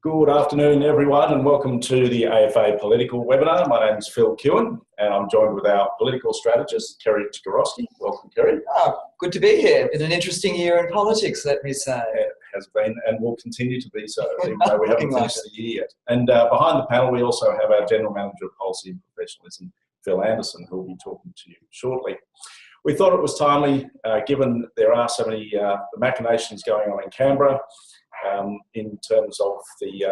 Good afternoon, everyone, and welcome to the AFA political webinar. My name is Phil Kewen, and I'm joined with our political strategist, Kerry Chigorowski. Welcome, Kerry. Good to be here. It's been an interesting year in politics, let me say. It has been, and will continue to be so, even though we haven't finished the year yet. And behind the panel, we also have our General Manager of Policy and Professionalism, Phil Anderson, who will be talking to you shortly. We thought it was timely, given there are so many machinations going on in Canberra, in terms of the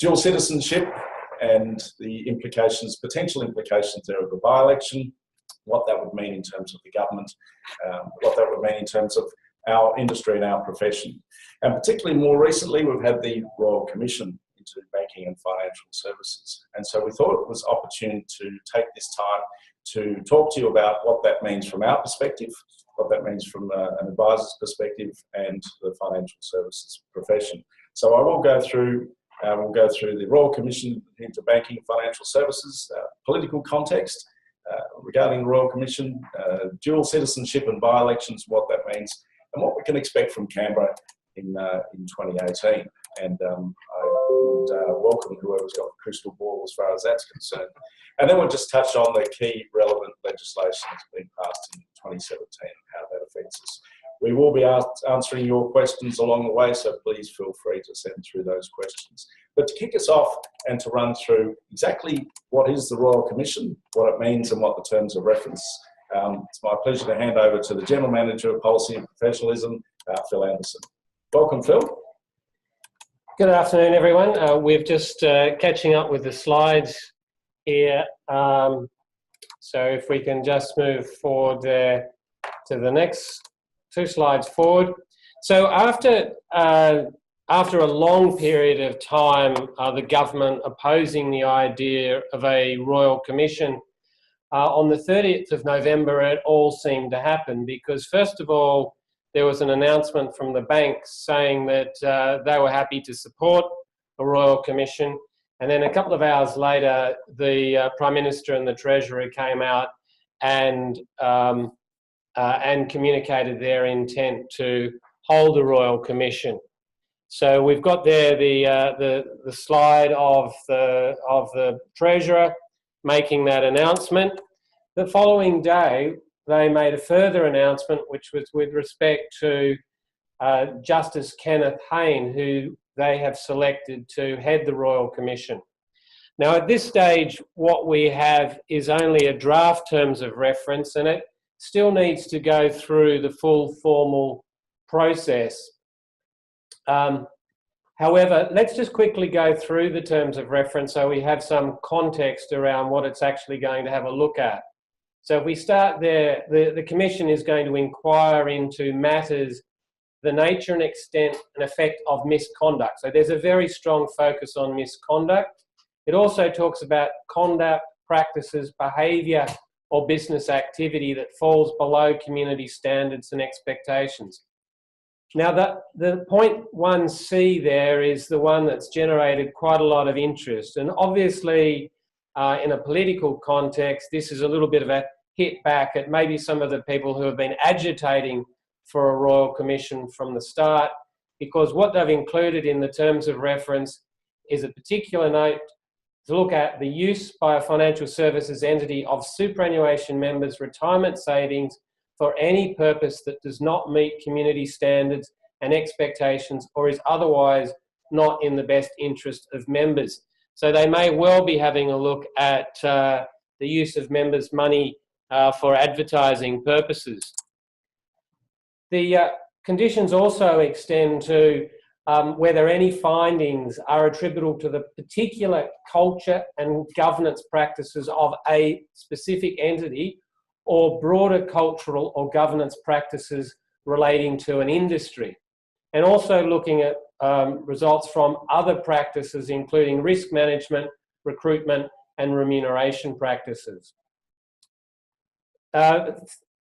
dual citizenship and the implications, potential implications there of the by-election, what that would mean in terms of the government, what that would mean in terms of our industry and our profession. And particularly more recently, we've had the Royal Commission into banking and financial services. And so we thought it was opportune to take this time to talk to you about what that means from our perspective, what that means from an advisor's perspective and the financial services profession. So I will go through, we'll go through the Royal Commission into banking and financial services, political context regarding the Royal Commission, dual citizenship and by-elections, what that means, and what we can expect from Canberra in 2018. And I would welcome whoever's got a crystal ball as far as that's concerned. And then we'll just touch on the key relevant legislation that's been passed in 2017 and how that affects us. We will be answering your questions along the way, so please feel free to send through those questions. But to kick us off and to run through exactly what is the Royal Commission, what it means and what the terms of reference, it's my pleasure to hand over to the General Manager of Policy and Professionalism, Phil Anderson. Welcome, Phil. Good afternoon, everyone. We're just catching up with the slides here. So if we can just move forward there to the next 2 slides forward. So after a long period of time, the government opposing the idea of a Royal Commission, on the 30th of November, it all seemed to happen because, first of all, there was an announcement from the banks saying that they were happy to support a Royal Commission. And then a couple of hours later, the Prime Minister and the Treasurer came out and communicated their intent to hold a Royal Commission. So we've got there the slide of the Treasurer making that announcement. The following day, they made a further announcement, which was with respect to Justice Kenneth Hayne, who they have selected to head the Royal Commission. Now, at this stage, what we have is only a draft terms of reference, and it still needs to go through the full formal process. However, let's just quickly go through the terms of reference so we have some context around what it's actually going to have a look at. So if we start there, the Commission is going to inquire into matters, the nature and extent and effect of misconduct. So there's a very strong focus on misconduct. It also talks about conduct, practices, behaviour or business activity that falls below community standards and expectations. Now the point 1C there is the one that's generated quite a lot of interest. And obviously in a political context, this is a little bit of a hit back at maybe some of the people who have been agitating for a Royal Commission from the start, because what they've included in the terms of reference is a particular note to look at the use by a financial services entity of superannuation members' retirement savings for any purpose that does not meet community standards and expectations or is otherwise not in the best interest of members. So they may well be having a look at the use of members' money for advertising purposes. The conditions also extend to whether any findings are attributable to the particular culture and governance practices of a specific entity or broader cultural or governance practices relating to an industry. And also looking at results from other practices, including risk management, recruitment, and remuneration practices.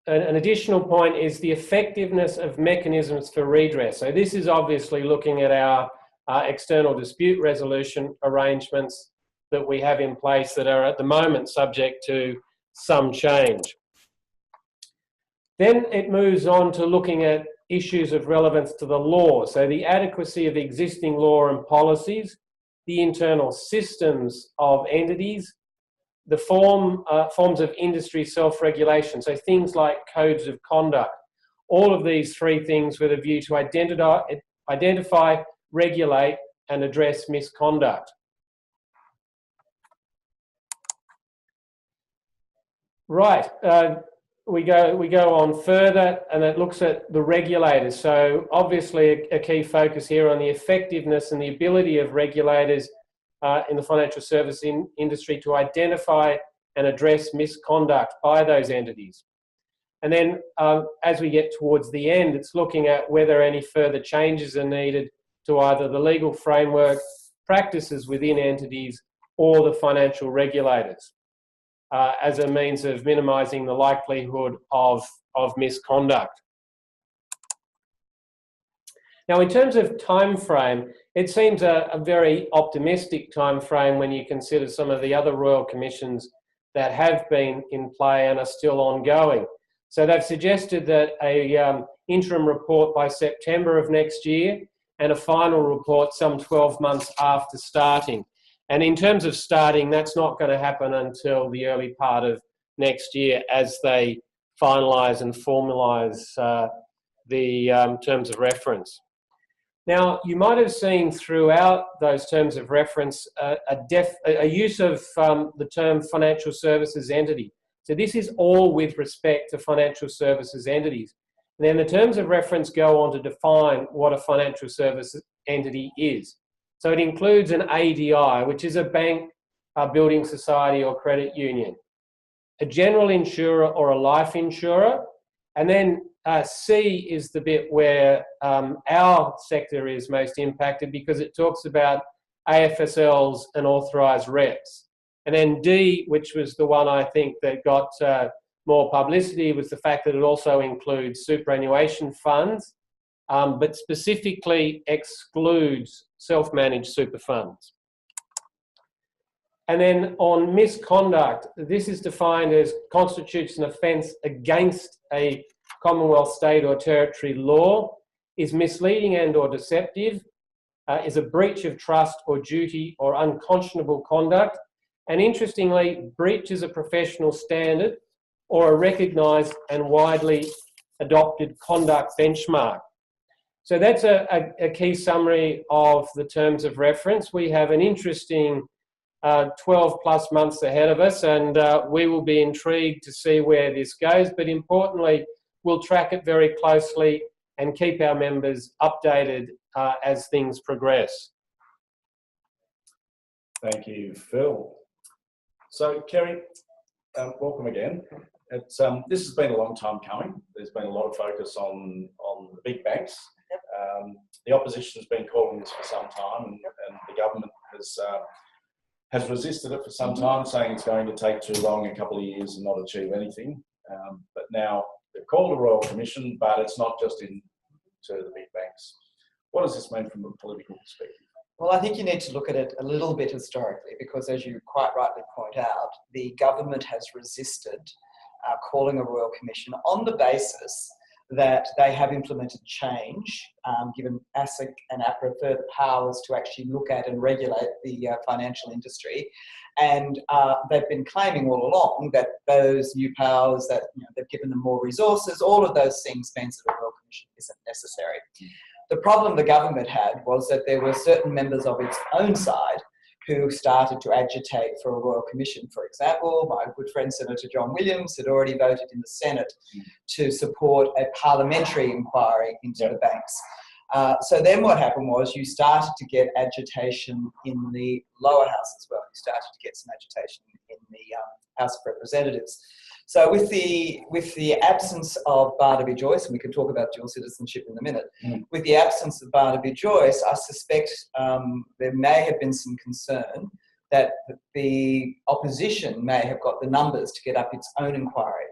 An additional point is the effectiveness of mechanisms for redress. So this is obviously looking at our external dispute resolution arrangements that we have in place that are at the moment subject to some change. Then it moves on to looking at issues of relevance to the law. So the adequacy of existing law and policies, the internal systems of entities, the forms of industry self-regulation, so things like codes of conduct. All of these three things with a view to identify, regulate, and address misconduct. Right, we go on further, and it looks at the regulators. So obviously a key focus here on the effectiveness and the ability of regulators in the financial service industry to identify and address misconduct by those entities. And then as we get towards the end, it's looking at whether any further changes are needed to either the legal framework, practices within entities, or the financial regulators as a means of minimising the likelihood of misconduct. Now, in terms of time frame, it seems a very optimistic time frame when you consider some of the other Royal Commissions that have been in play and are still ongoing. So they've suggested that a interim report by September of next year and a final report some 12 months after starting. And in terms of starting, that's not going to happen until the early part of next year as they finalise and formalise the terms of reference. Now, you might have seen throughout those terms of reference a use of the term financial services entity. So this is all with respect to financial services entities. And then the terms of reference go on to define what a financial services entity is. So it includes an ADI, which is a bank, a building society or credit union, a general insurer or a life insurer, and then C is the bit where our sector is most impacted because it talks about AFSLs and authorised reps. And then D, which was the one I think that got more publicity, was the fact that it also includes superannuation funds, but specifically excludes self-managed super funds. And then on misconduct, this is defined as constitutes an offence against a Commonwealth, state or territory law, is misleading and or deceptive, is a breach of trust or duty or unconscionable conduct, and interestingly, breaches a professional standard or a recognised and widely adopted conduct benchmark. So that's a key summary of the terms of reference. We have an interesting 12 plus months ahead of us, and we will be intrigued to see where this goes, but importantly, we'll track it very closely and keep our members updated as things progress. Thank you, Phil. So, Kerry, welcome again. This has been a long time coming. There's been a lot of focus on the big banks. The opposition has been calling this for some time, and the government has resisted it for some time, saying it's going to take too long, a couple of years, and not achieve anything. But now they've called a Royal Commission, but it's not just into the big banks. What does this mean from a political perspective? Well, I think you need to look at it a little bit historically because, as you quite rightly point out, the government has resisted calling a Royal Commission on the basis that they have implemented change, given ASIC and APRA further powers to actually look at and regulate the financial industry. And they've been claiming all along that those new powers, that they've given them more resources, all of those things means that a Royal Commission isn't necessary. The problem the government had was that there were certain members of its own side who started to agitate for a Royal Commission. For example, my good friend Senator John Williams had already voted in the Senate to support a parliamentary inquiry into the banks. So then what happened was you started to get agitation in the lower house as well. You started to get some agitation in the House of Representatives. So with the absence of Barnaby Joyce, and we can talk about dual citizenship in a minute, with the absence of Barnaby Joyce, I suspect there may have been some concern that the opposition may have got the numbers to get up its own inquiry.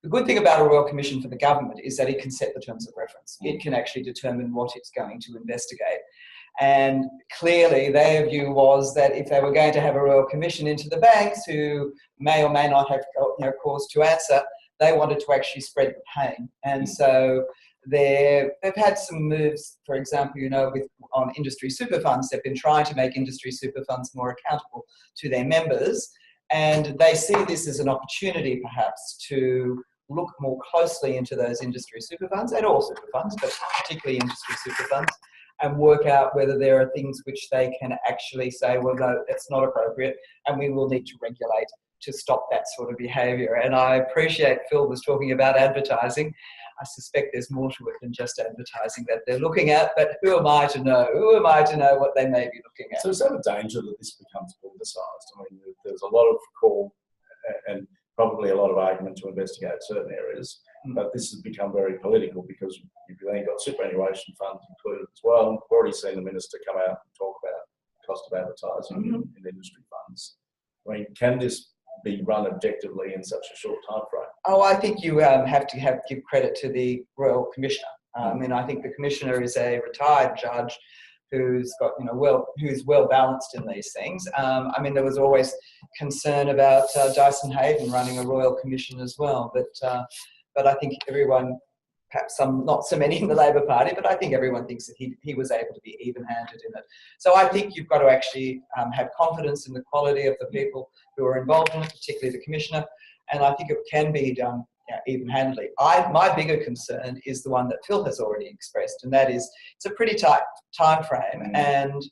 The good thing about a Royal Commission for the government is that it can set the terms of reference. It can actually determine what it's going to investigate. And clearly their view was that if they were going to have a Royal Commission into the banks who may or may not have cause to answer, they wanted to actually spread the pain. And so they've had some moves, for example, on industry super funds. They've been trying to make industry super funds more accountable to their members, and they see this as an opportunity perhaps to look more closely into those industry super funds, and all super funds, but particularly industry super funds, and work out whether there are things which they can actually say, well, no, that's not appropriate, and we will need to regulate to stop that sort of behaviour. And I appreciate Phil was talking about advertising. I suspect there's more to it than just advertising that they're looking at, but who am I to know? Who am I to know what they may be looking at? So is there a danger that this becomes politicised? I mean, there's a lot of call and probably a lot of argument to investigate certain areas, but this has become very political because you've then got superannuation funds included as well. We've already seen the Minister come out and talk about the cost of advertising in industry funds. I mean, can this be run objectively in such a short time frame? Oh, I think you have to give credit to the Royal Commissioner. I mean, I think the Commissioner is a retired judge who's got, who's well balanced in these things. I mean, there was always concern about Dyson Hayden running a Royal Commission as well, but I think everyone, perhaps not so many in the Labor Party, but I think everyone thinks that he was able to be even-handed in it. So I think you've got to actually have confidence in the quality of the people who are involved in it, particularly the Commissioner, and I think it can be done even-handedly. My bigger concern is the one that Phil has already expressed, and that is it's a pretty tight time frame, and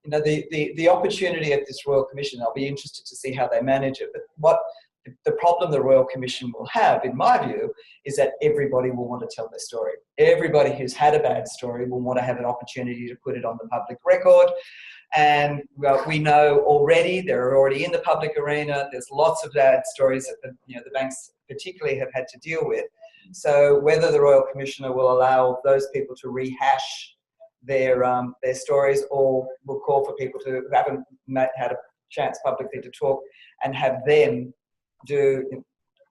the opportunity of this Royal Commission, I'll be interested to see how they manage it, but the problem the Royal Commission will have, in my view, is that everybody will want to tell their story. Everybody who's had a bad story will want to have an opportunity to put it on the public record. And we know already, they're already in the public arena. There's lots of bad stories that the banks particularly have had to deal with. So whether the Royal Commissioner will allow those people to rehash their stories, or will call for people who haven't had a chance publicly to talk and have them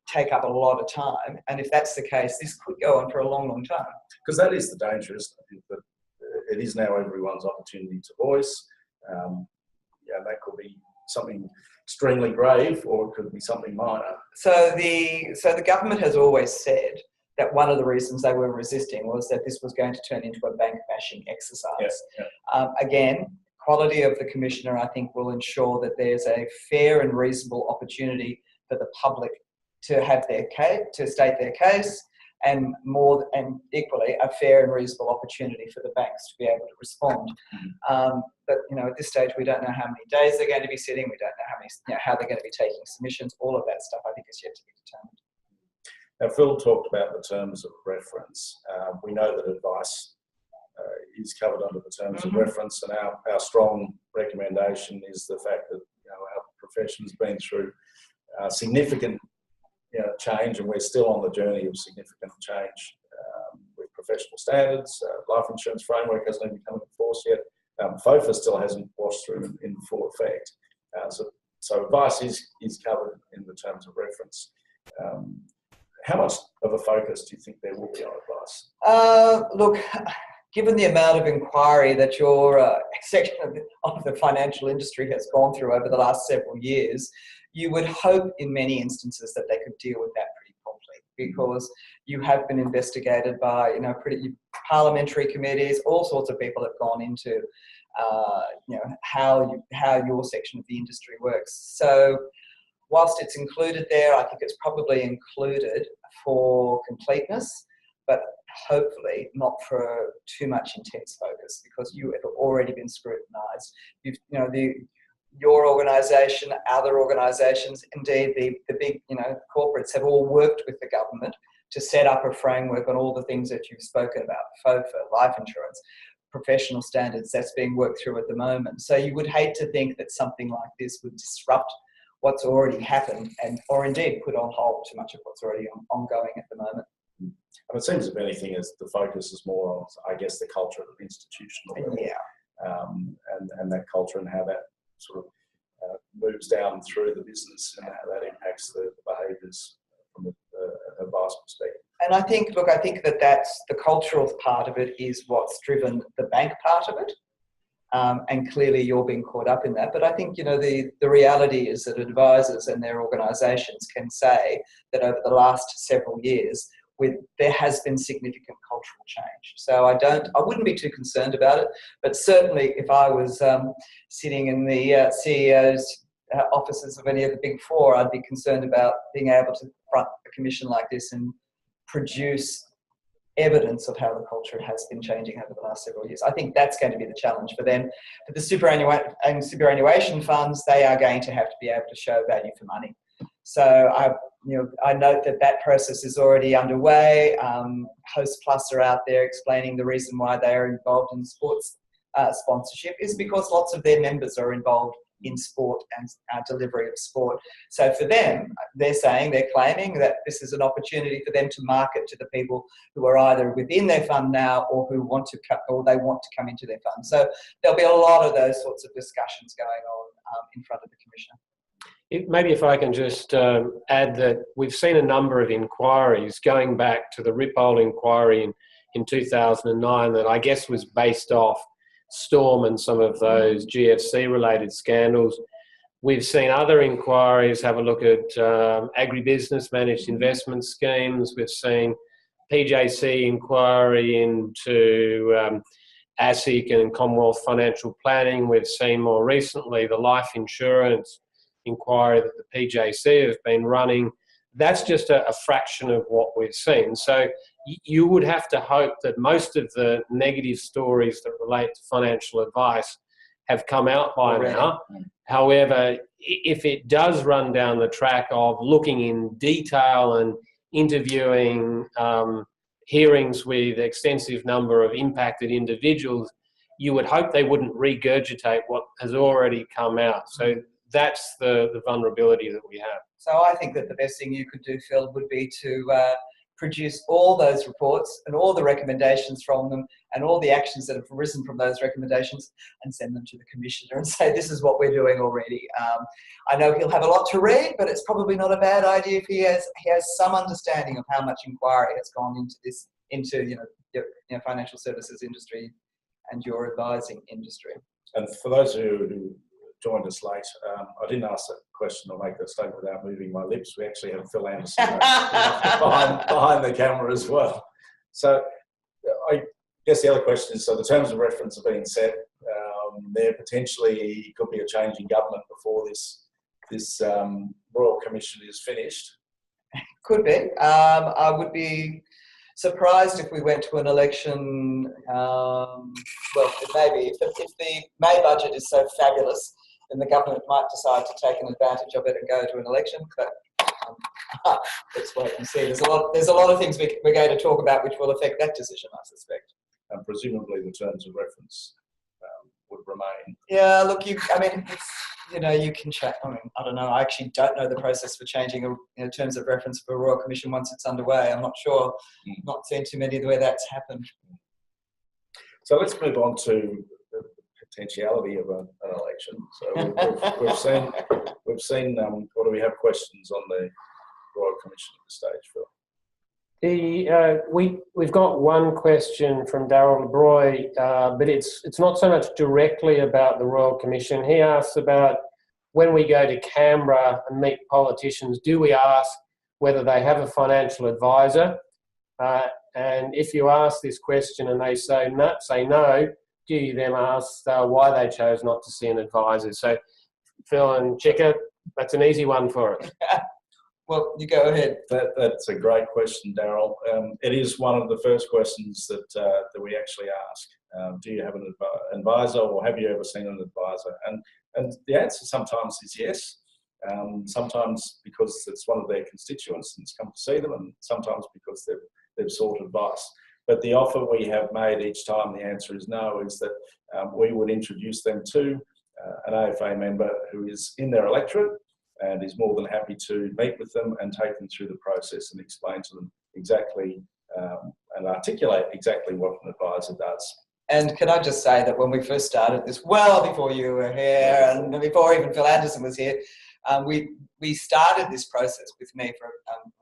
take up a lot of time, and if that's the case, this could go on for a long, long time. Because that is the danger, isn't it? That it is now everyone's opportunity to voice. That could be something extremely grave, or it could be something minor. So the government has always said that one of the reasons they were resisting was that this was going to turn into a bank bashing exercise. Again, quality of the Commissioner, I think, will ensure that there's a fair and reasonable opportunity for the public to have their case, to state their case, and equally a fair and reasonable opportunity for the banks to be able to respond. But at this stage, we don't know how many days they're going to be sitting. We don't know how they're going to be taking submissions. All of that stuff, I think, is yet to be determined. Now, Phil talked about the terms of reference. We know that advice is covered under the terms of reference, and our strong recommendation is the fact that our profession has been through significant change, and we're still on the journey of significant change with professional standards. Life insurance framework hasn't even come into force yet. FOFA still hasn't washed through in full effect. So advice is covered in the terms of reference. How much of a focus do you think there will be on advice? Look, given the amount of inquiry that your section of the financial industry has gone through over the last several years, you would hope in many instances that they could deal with that pretty promptly, because you have been investigated by parliamentary committees. All sorts of people have gone into how your section of the industry works. So whilst it's included there, I think it's probably included for completeness, but hopefully not for too much intense focus, because you have already been scrutinised. Your organisation, other organisations, indeed the big corporates have all worked with the government to set up a framework on all the things that you've spoken about: FOFA, life insurance, professional standards. That's being worked through at the moment. So you would hate to think that something like this would disrupt what's already happened, or indeed put on hold too much of what's already ongoing at the moment. And it seems, if anything, as the focus is more on, I guess, the culture of the institutional level. And that culture and how that sort of moves down through the business and how that impacts the behaviours from the advice perspective. And I think that that's the cultural part of it is what's driven the bank part of it. And clearly you're being caught up in that. But I think, the reality is that advisors and their organisations can say that over the last several years, there has been significant cultural change. So I wouldn't be too concerned about it, but certainly if I was sitting in the CEO's offices of any of the big four, I'd be concerned about being able to front a commission like this and produce evidence of how the culture has been changing over the last several years. I think that's going to be the challenge for them. For the superannuation funds, they are going to have to be able to show value for money. So I note that process is already underway. Host Plus are out there explaining the reason why they are involved in sports sponsorship is because lots of their members are involved in sport and delivery of sport. So for them, they're claiming that this is an opportunity for them to market to the people who are either within their fund now or who want to they want to come into their fund. So there'll be a lot of those sorts of discussions going on in front of the Commissioner. Maybe if I can just add that we've seen a number of inquiries going back to the Ripoll inquiry in 2009 that I guess was based off Storm and some of those GFC-related scandals. We've seen other inquiries have a look at agribusiness managed investment schemes. We've seen PJC inquiry into ASIC and Commonwealth financial planning. We've seen more recently the life insurance inquiry that the PJC have been running. That's just a fraction of what we've seen. So you would have to hope that most of the negative stories that relate to financial advice have come out by now. However, if it does run down the track of looking in detail and interviewing hearings with extensive number of impacted individuals, you would hope they wouldn't regurgitate what has already come out. So that's the vulnerability that we have. So I think that the best thing you could do, Phil, would be to produce all those reports and all the recommendations from them and all the actions that have arisen from those recommendations and send them to the Commissioner and say, this is what we're doing already. I know he'll have a lot to read, but it's probably not a bad idea if he has some understanding of how much inquiry has gone into this, into financial services industry and your advising industry. And for those who joined us late, I didn't ask that question or make that statement without moving my lips. We actually have Phil Anderson behind the camera as well. So I guess the other question is, so the terms of reference are being set. There potentially could be a change in government before this Royal Commission is finished. Could be. I would be surprised if we went to an election. Well, maybe if the May budget is so fabulous, then the government might decide to take an advantage of it and go to an election. But let's wait and see. There's a lot of things we're going to talk about which will affect that decision, I suspect. And presumably the terms of reference would remain. Yeah, look, you can check. I don't know. I actually don't know the process for changing terms of reference for a Royal Commission once it's underway. I'm not sure. Not seen too many the way that's happened. So let's move on to the potentiality of an election. So we've seen. Or do we have questions on the Royal Commission at this stage, Phil? We've got one question from Darryl LeBroy, but it's not so much directly about the Royal Commission. He asks about when we go to Canberra and meet politicians, do we ask whether they have a financial advisor? And if you ask this question and they say no, do you then ask why they chose not to see an advisor? So Phil and Chika, that's an easy one for us. Well, you go ahead. That's a great question, Darryl. It is one of the first questions that we actually ask. Do you have an advisor, or have you ever seen an advisor? And the answer sometimes is yes. Sometimes because it's one of their constituents and it's come to see them, and sometimes because they've sought advice. But the offer we have made each time the answer is no, is that we would introduce them to an AFA member who is in their electorate and is more than happy to meet with them and take them through the process and explain to them exactly and articulate exactly what an advisor does. And can I just say that when we first started this, well before you were here and before even Phil Anderson was here, we started this process with me for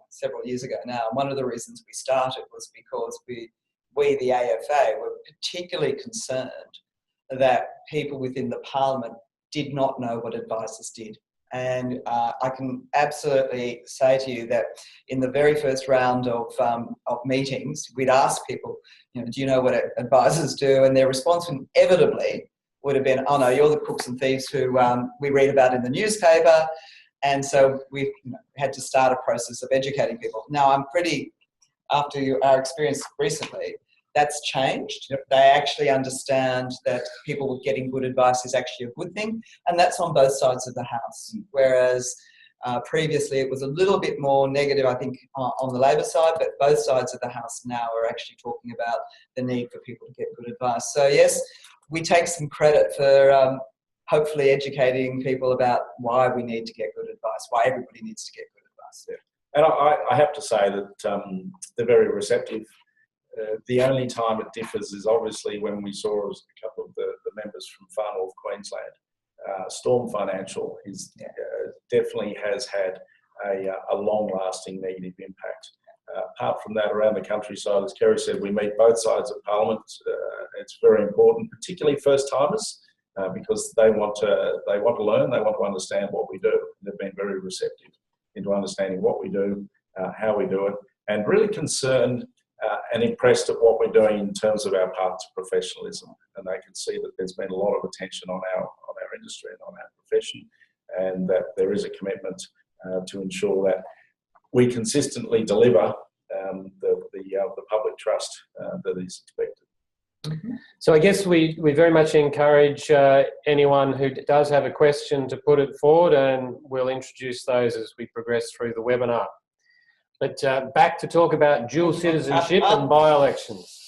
several years ago now. And one of the reasons we started was because we the AFA, were particularly concerned that people within the Parliament did not know what advisors did. And I can absolutely say to you that in the very first round of meetings, we'd ask people, do you know what advisors do? And their response inevitably would have been, oh no, you're the crooks and thieves who we read about in the newspaper. And so we had to start a process of educating people. Now, after our experience recently, that's changed. Yep. They actually understand that people getting good advice is actually a good thing, and that's on both sides of the house. Whereas previously it was a little bit more negative, I think, on the Labor side, but both sides of the house now are actually talking about the need for people to get good advice. So yes, we take some credit for hopefully educating people about why we need to get good advice, why everybody needs to get good advice. Yeah. And I have to say that they're very receptive. The only time it differs is obviously when we saw a couple of the members from far north Queensland. Storm Financial definitely has had a long-lasting negative impact. Apart from that, around the countryside, as Kerry said, we meet both sides of Parliament. It's very important, particularly first-timers, because they want to learn, they want to understand what we do. They've been very receptive into understanding what we do, how we do it, and really concerned and impressed at what we're doing in terms of our path to professionalism. And they can see that there's been a lot of attention on our industry and on our profession, and that there is a commitment to ensure that we consistently deliver the public trust that is expected. Mm-hmm. So I guess we very much encourage anyone who does have a question to put it forward, and we'll introduce those as we progress through the webinar. But back to talk about dual citizenship and by-elections.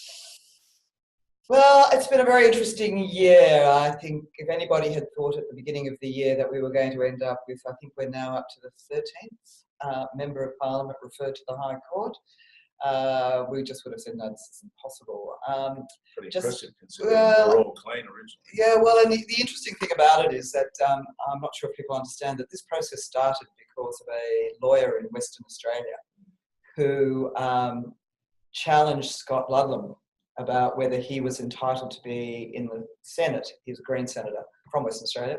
Well, it's been a very interesting year. I think if anybody had thought at the beginning of the year that we were going to end up with, I think we're now up to the 13th Member of Parliament referred to the High Court, we just would have said, no, this is impossible. Pretty impressive considering we're all clean originally. Yeah, well, and the interesting thing about it is that I'm not sure if people understand that this process started because of a lawyer in Western Australia who challenged Scott Ludlam about whether he was entitled to be in the Senate. He was a Green senator from Western Australia,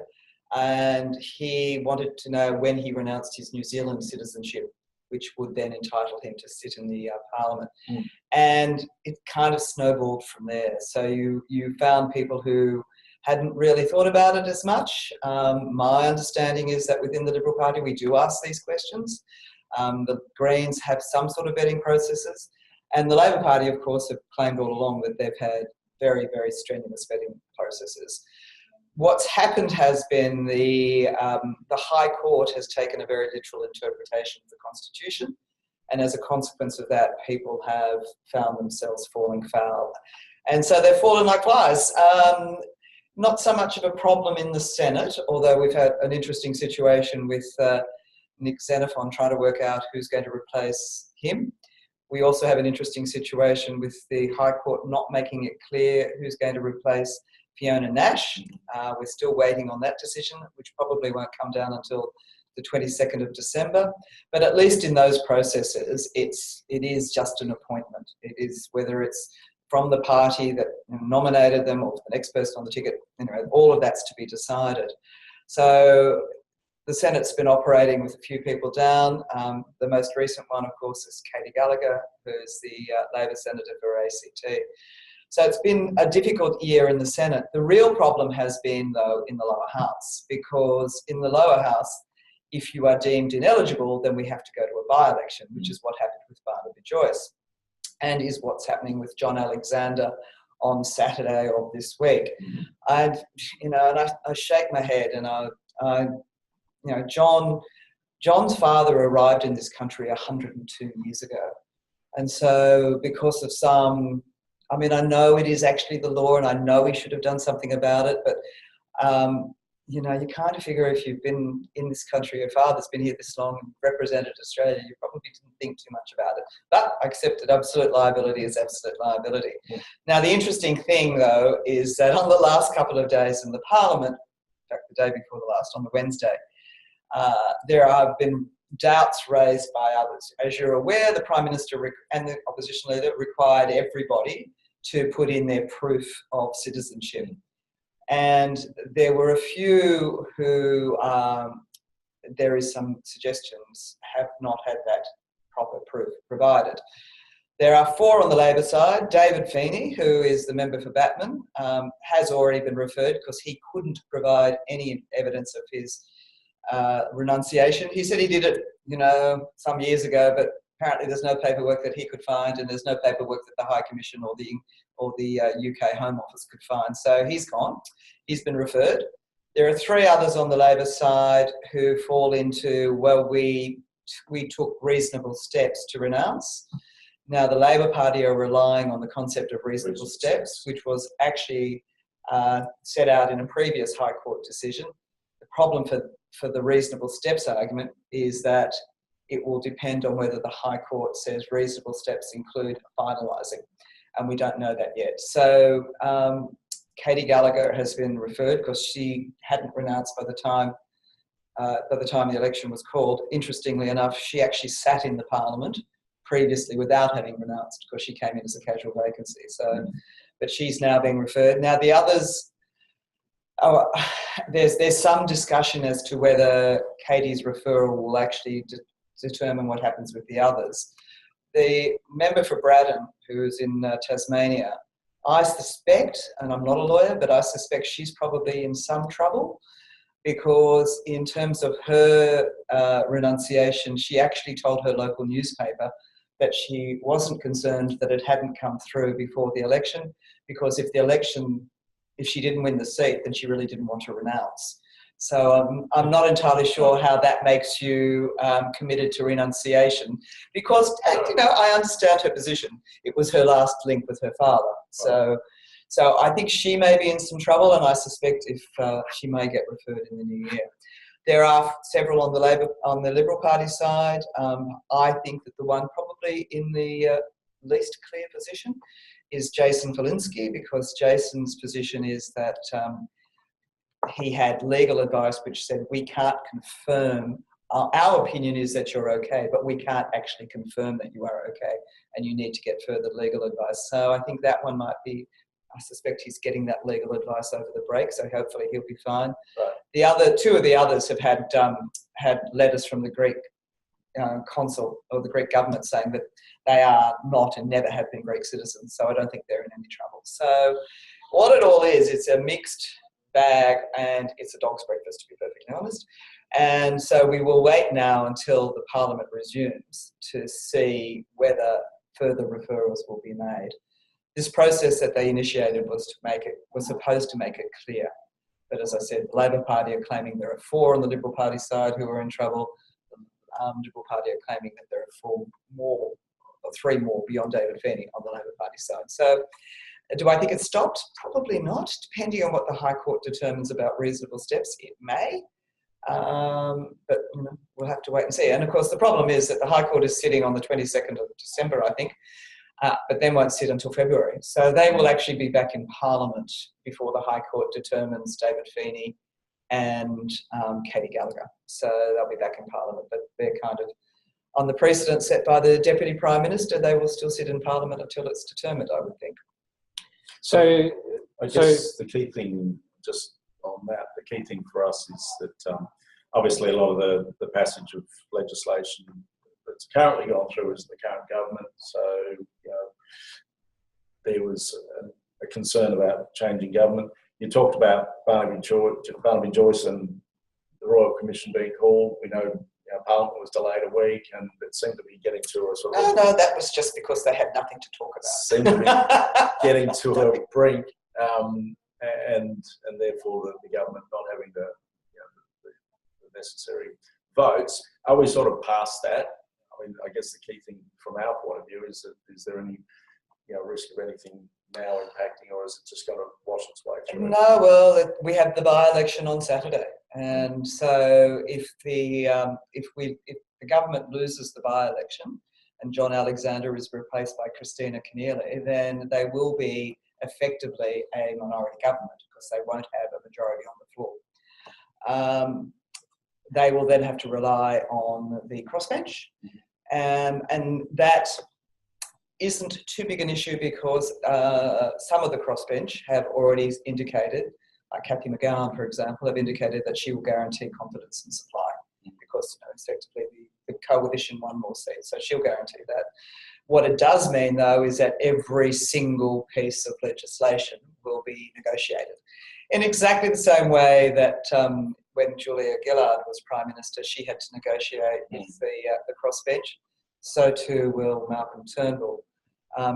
and he wanted to know when he renounced his New Zealand citizenship, which would then entitle him to sit in the Parliament. Mm. And it kind of snowballed from there. So you found people who hadn't really thought about it as much. My understanding is that within the Liberal Party, we do ask these questions. The Greens have some sort of vetting processes. And the Labor Party, of course, have claimed all along that they've had very, very strenuous vetting processes. What's happened has been the High Court has taken a very literal interpretation of the Constitution. And as a consequence of that, people have found themselves falling foul. And so they've fallen like flies. Not so much of a problem in the Senate, although we've had an interesting situation with Nick Xenophon trying to work out who's going to replace him. We also have an interesting situation with the High Court not making it clear who's going to replace Fiona Nash. We're still waiting on that decision, which probably won't come down until the 22nd of December. But at least in those processes, it is just an appointment. It is whether it's from the party that nominated them or the next person on the ticket, all of that's to be decided. So the Senate's been operating with a few people down. The most recent one, of course, is Katie Gallagher, who's the Labor Senator for ACT. So it's been a difficult year in the Senate. The real problem has been, though, in the lower house, because in the lower house, if you are deemed ineligible, then we have to go to a by-election, which is what happened with Barnaby Joyce, and is what's happening with John Alexander on Saturday of this week. And I shake my head, and John's father arrived in this country 102 years ago. And so because of I know it is actually the law and I know we should have done something about it, but, you kind of figure if you've been in this country, your father's been here this long and represented Australia, you probably didn't think too much about it. But I accepted absolute liability is absolute liability. Yeah. Now, the interesting thing, though, is that on the last couple of days in the Parliament, in fact, the day before the last, on the Wednesday, there have been doubts raised by others. As you're aware, the Prime Minister and the opposition leader required everybody to put in their proof of citizenship. And there were a few who there is some suggestions have not had that proper proof provided. There are 4 on the Labor side. David Feeney, who is the member for Batman, has already been referred because he couldn't provide any evidence of his renunciation. He said he did it, some years ago, but apparently there's no paperwork that he could find, and there's no paperwork that the High Commission or the UK Home Office could find. So he's gone. He's been referred. There are 3 others on the Labor side who fall into, well, we took reasonable steps to renounce. Now, the Labor Party are relying on the concept of reasonable steps, which was actually set out in a previous High Court decision. The problem for the reasonable steps argument is that it will depend on whether the High Court says reasonable steps include finalising, and we don't know that yet. So Katie Gallagher has been referred because she hadn't renounced by the time the election was called. Interestingly enough, she actually sat in the Parliament previously without having renounced because she came in as a casual vacancy. So, but she's now being referred. Now the others, there's some discussion as to whether Katie's referral will actually determine what happens with the others. The member for Braddon, who's in Tasmania, I suspect, and I'm not a lawyer, but I suspect she's probably in some trouble, because in terms of her renunciation, she actually told her local newspaper that she wasn't concerned that it hadn't come through before the election, because if she didn't win the seat, then she really didn't want to renounce. So I'm not entirely sure how that makes you committed to renunciation, because I understand her position. It was her last link with her father. So I think she may be in some trouble, and I suspect if she may get referred in the new year. There are several on the Liberal Party side. I think that the one probably in the least clear position is Jason Velinski, because Jason's position is that he had legal advice which said we can't confirm. Our opinion is that you're okay, but we can't actually confirm that you are okay, and you need to get further legal advice. So I think that one might be. I suspect he's getting that legal advice over the break, so hopefully he'll be fine. Right. Two of the others have had letters from the Greek consul or the Greek government saying that they are not and never have been Greek citizens, so I don't think they're in any trouble. So what it all is, it's a mixed bag, and it's a dog's breakfast, to be perfectly honest. And so we will wait now until the Parliament resumes to see whether further referrals will be made. This process that they initiated was supposed to make it clear. But as I said, the Labor Party are claiming there are 4 on the Liberal Party side who are in trouble. The Liberal Party are claiming that there are 3 more beyond David Feeney on the Labor Party side. So do I think it's stopped? Probably not. Depending on what the High Court determines about reasonable steps, it may. But we'll have to wait and see. And of course, the problem is that the High Court is sitting on the 22nd of December, I think, but then won't sit until February. So they will actually be back in Parliament before the High Court determines David Feeney and Katie Gallagher. So they'll be back in Parliament, but they're kind of on the precedent set by the Deputy Prime Minister. They will still sit in Parliament until it's determined, I would think. So I guess the key thing, just on that, the key thing for us is that obviously a lot of the passage of legislation that's currently gone through is the current government. So there was a concern about changing government. You talked about Barnaby Joyce and the Royal Commission being called. We know Parliament was delayed a week, and it seemed to be getting to a sort of... No, that was just because they had nothing to talk about. Seemed to be getting to a brink, and therefore the government not having the necessary votes. Are we sort of past that? I mean, I guess the key thing from our point of view is that is there any risk of anything now impacting, or is it just going to wash its way through? No, well, we have the by-election on Saturday, and so if the government loses the by-election and John Alexander is replaced by Christina Keneally, then they will be effectively a minority government because they won't have a majority on the floor. They will then have to rely on the crossbench, and that isn't too big an issue because some of the crossbench have already indicated, like Cathy McGowan, for example, have indicated that she will guarantee confidence in supply because effectively the coalition won more seats, so she'll guarantee that. What it does mean, though, is that every single piece of legislation will be negotiated in exactly the same way that when Julia Gillard was Prime Minister, she had to negotiate with the crossbench. So too will Malcolm Turnbull,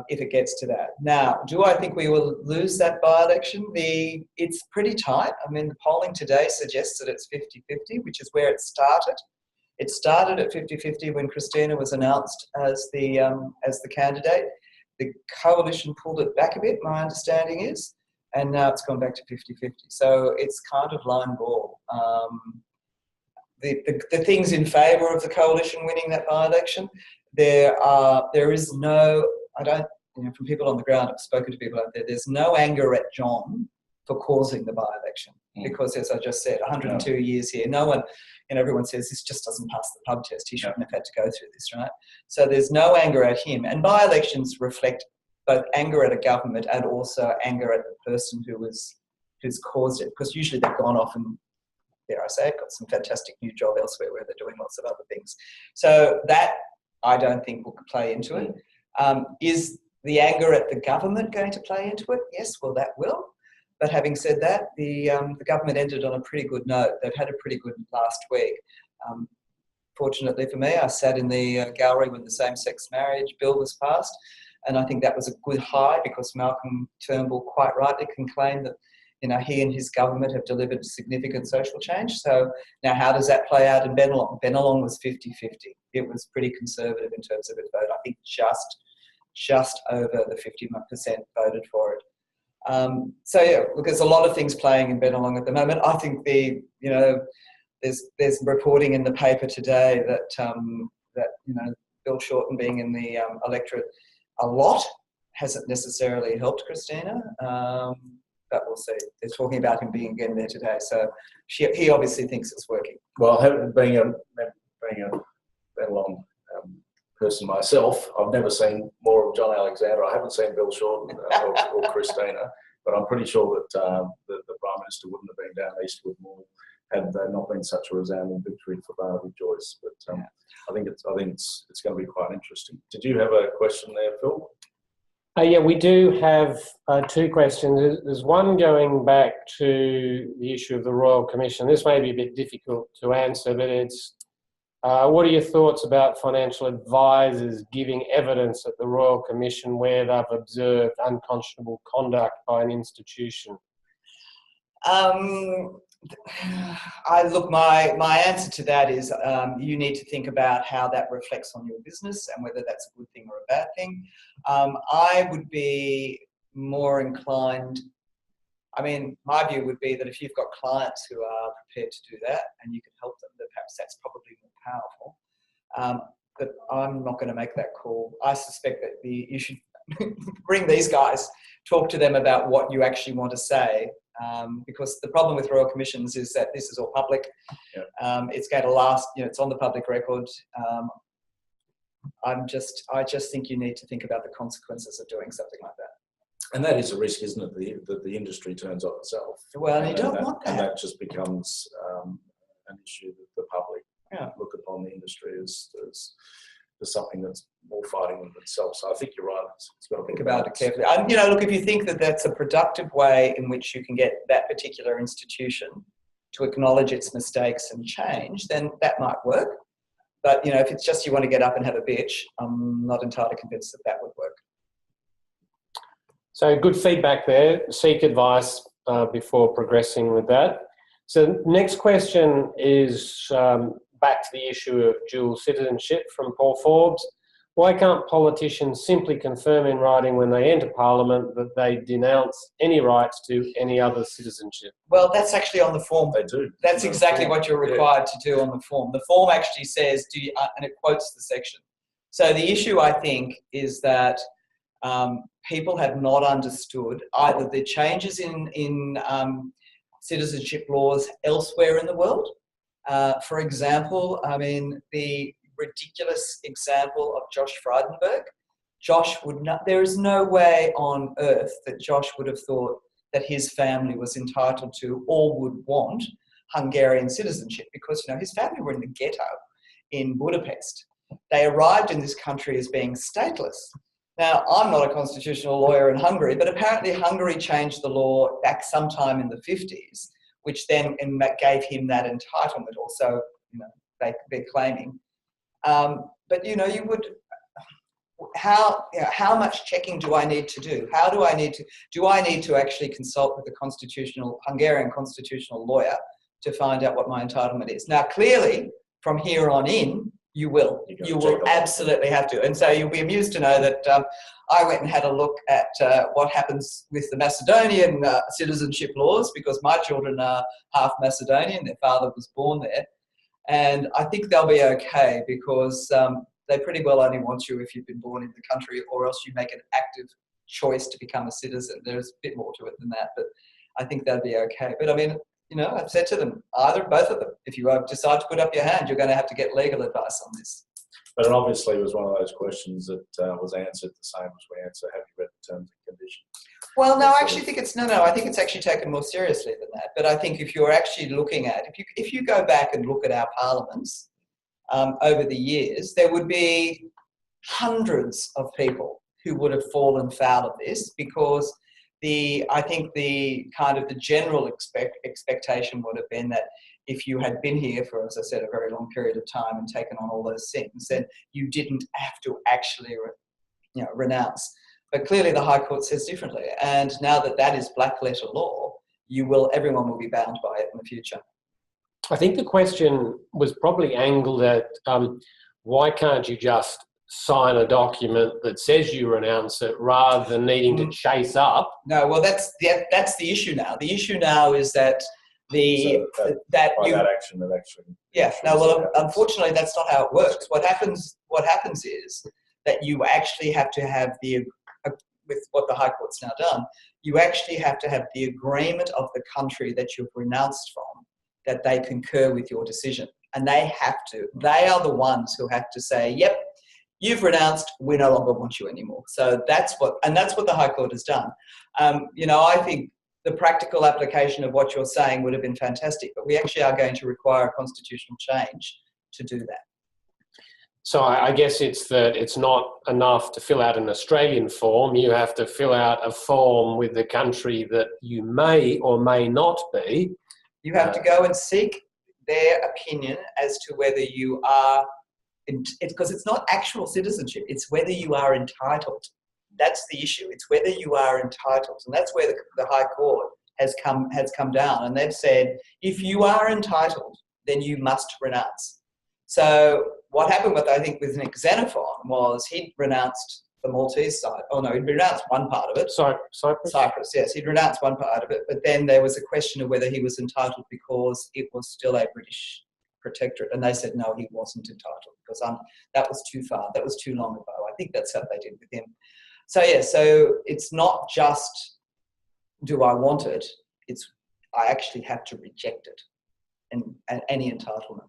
if it gets to that. Now, do I think we will lose that by-election? It's pretty tight. I mean, the polling today suggests that it's 50-50, which is where it started. It started at 50-50 when Christina was announced as the candidate. The coalition pulled it back a bit, my understanding is, and now it's gone back to 50-50. So it's kind of line ball. The things in favour of the coalition winning that by-election, there is no, from people on the ground, I've spoken to people out there, there's no anger at John for causing the by-election. Because, as I just said, 102 years here, no one, everyone says this just doesn't pass the pub test. He shouldn't have had to go through this, right? So there's no anger at him. And by-elections reflect both anger at a government and also anger at the person who's caused it. Because usually they've gone off and, dare I say, got some fantastic new job elsewhere where they're doing lots of other things. So that, I don't think, will play into it. Is the anger at the government going to play into it? Yes, well, that will. But having said that, the government ended on a pretty good note. They've had a pretty good last week. Fortunately for me, I sat in the gallery when the same-sex marriage bill was passed, and I think that was a good high because Malcolm Turnbull quite rightly can claim that he and his government have delivered significant social change. So now how does that play out in Bennelong? Bennelong was 50-50. It was pretty conservative in terms of its vote. I think just over the 50% voted for it. So yeah, look, there's a lot of things playing in Bennelong at the moment. I think there's reporting in the paper today that Bill Shorten being in the electorate a lot hasn't necessarily helped Christina. But we'll see. They're talking about him being again there today, so he obviously thinks it's working. Well, being a Bennelong person myself, I've never seen more of John Alexander. I haven't seen Bill Shorten or Christina, but I'm pretty sure that the Prime Minister wouldn't have been down east with more had there not been such a resounding victory for Barnaby Joyce. But I think it's going to be quite interesting. Did you have a question there, Phil? Yeah, we do have two questions. There's one going back to the issue of the Royal Commission. This may be a bit difficult to answer, but it's what are your thoughts about financial advisors giving evidence at the Royal Commission where they've observed unconscionable conduct by an institution? My answer to that is you need to think about how that reflects on your business and whether that's a good thing or a bad thing. I would be more inclined, my view would be that if you've got clients who are prepared to do that and you can help them, that perhaps that's probably more powerful. But I'm not going to make that call. I suspect that you should bring these guys, talk to them about what you actually want to say. Because the problem with Royal Commissions is that this is all public. It's going to last, it's on the public record. I just think you need to think about the consequences of doing something like that. And that is a risk, isn't it? That the industry turns on itself. Well, you don't want that. And that just becomes an issue that the public look upon the industry as something that's more fighting with itself. So I think you're right. It's got to think about it carefully. Look, if you think that that's a productive way in which you can get that particular institution to acknowledge its mistakes and change, then that might work. But, if it's just you want to get up and have a bitch, I'm not entirely convinced that would work. So good feedback there. Seek advice before progressing with that. So next question is back to the issue of dual citizenship from Paul Forbes. Why can't politicians simply confirm in writing when they enter Parliament that they denounce any rights to any other citizenship? Well, that's actually on the form. They do. That's exactly what you're required to do on the form. The form actually says, and it quotes the section. So the issue, I think, is that people have not understood either the changes in citizenship laws elsewhere in the world. For example, the ridiculous example of Josh Frydenberg. There is no way on earth that Josh would have thought that his family was entitled to or would want Hungarian citizenship because, you know, his family were in the ghetto in Budapest. They arrived in this country as being stateless. Now, I'm not a constitutional lawyer in Hungary, but apparently Hungary changed the law back sometime in the 50s, which then gave him that entitlement also, you know, they're claiming. But, you know, you would... How much checking do I need to do? Do I need to actually consult with a Hungarian constitutional lawyer to find out what my entitlement is? Now, clearly, from here on in, you will absolutely have to. And so you'll be amused to know that I went and had a look at what happens with the Macedonian citizenship laws, because my children are half Macedonian, their father was born there. And I think they'll be okay because they pretty well only want you if you've been born in the country, or else you make an active choice to become a citizen. There's a bit more to it than that, but I think they'll be okay. But I mean, you know, I've said to them, both of them, if you decide to put up your hand, you're going to have to get legal advice on this. But it obviously was one of those questions that was answered the same as we answer, have you read the terms and conditions? Well, no, I actually think I think it's actually taken more seriously than that. But I think if you're actually looking at, if you go back and look at our parliaments, over the years, there would be hundreds of people who would have fallen foul of this, because I think the general expectation would have been that if you had been here for, as I said, a very long period of time and taken on all those things, then you didn't have to actually, you know, renounce. But clearly the High Court says differently. And now that is black letter law, everyone will be bound by it in the future. I think the question was probably angled at why can't you just sign a document that says you renounce it rather than needing to chase up? No, well, that's the issue now. The issue now is that that action that actually. Yeah. No, well, unfortunately, that's not how it works. What happens is that you actually have to have with what the High Court's now done, you actually have to have the agreement of the country that you've renounced from, that they concur with your decision. And they are the ones who have to say, yep, you've renounced, we no longer want you anymore. So that's what the High Court has done. You know, I think the practical application of what you're saying would have been fantastic, but we actually are going to require a constitutional change to do that. So I guess it's that it's not enough to fill out an Australian form. You have to fill out a form with the country that you may or may not be. You have to go and seek their opinion as to whether you are, because it's not actual citizenship, it's whether you are entitled. That's the issue. It's whether you are entitled. And that's where the High Court has come down. And they've said, if you are entitled, then you must renounce. So what happened with Nick Xenophon was he'd renounced the Maltese side. Oh no, he'd renounced one part of it. Cyprus? Cyprus, yes. He'd renounced one part of it, but then there was a question of whether he was entitled because it was still a British protectorate. And they said, no, he wasn't entitled because that was too far. That was too long ago. I think that's how they did with him. So yeah, so it's not just, do I want it? It's, I actually have to reject it and any entitlement,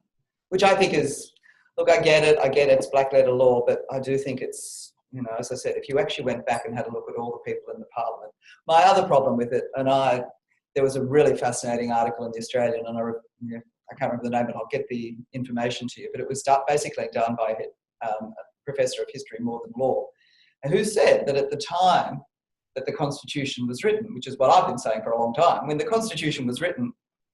which I think is, look, I get it, it's black letter law, but I do think it's, you know, as I said, if you actually went back and had a look at all the people in the parliament. My other problem with it, there was a really fascinating article in the Australian, and I can't remember the name, but I'll get the information to you, but it was basically done by a professor of history more than law, who said that at the time that the Constitution was written, which is what I've been saying for a long time, when the Constitution was written,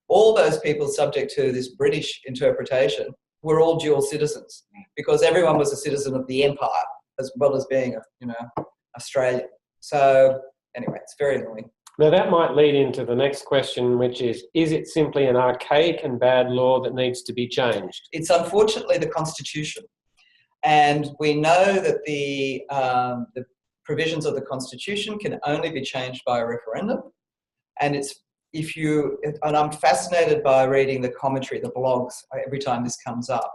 all those people subject to this British interpretation were all dual citizens, because everyone was a citizen of the empire as well as being Australian. So anyway, it's very annoying. Now that might lead into the next question, which is it simply an archaic and bad law that needs to be changed? It's unfortunately the Constitution. And we know that the provisions of the Constitution can only be changed by a referendum. And I'm fascinated by reading the commentary, the blogs, every time this comes up,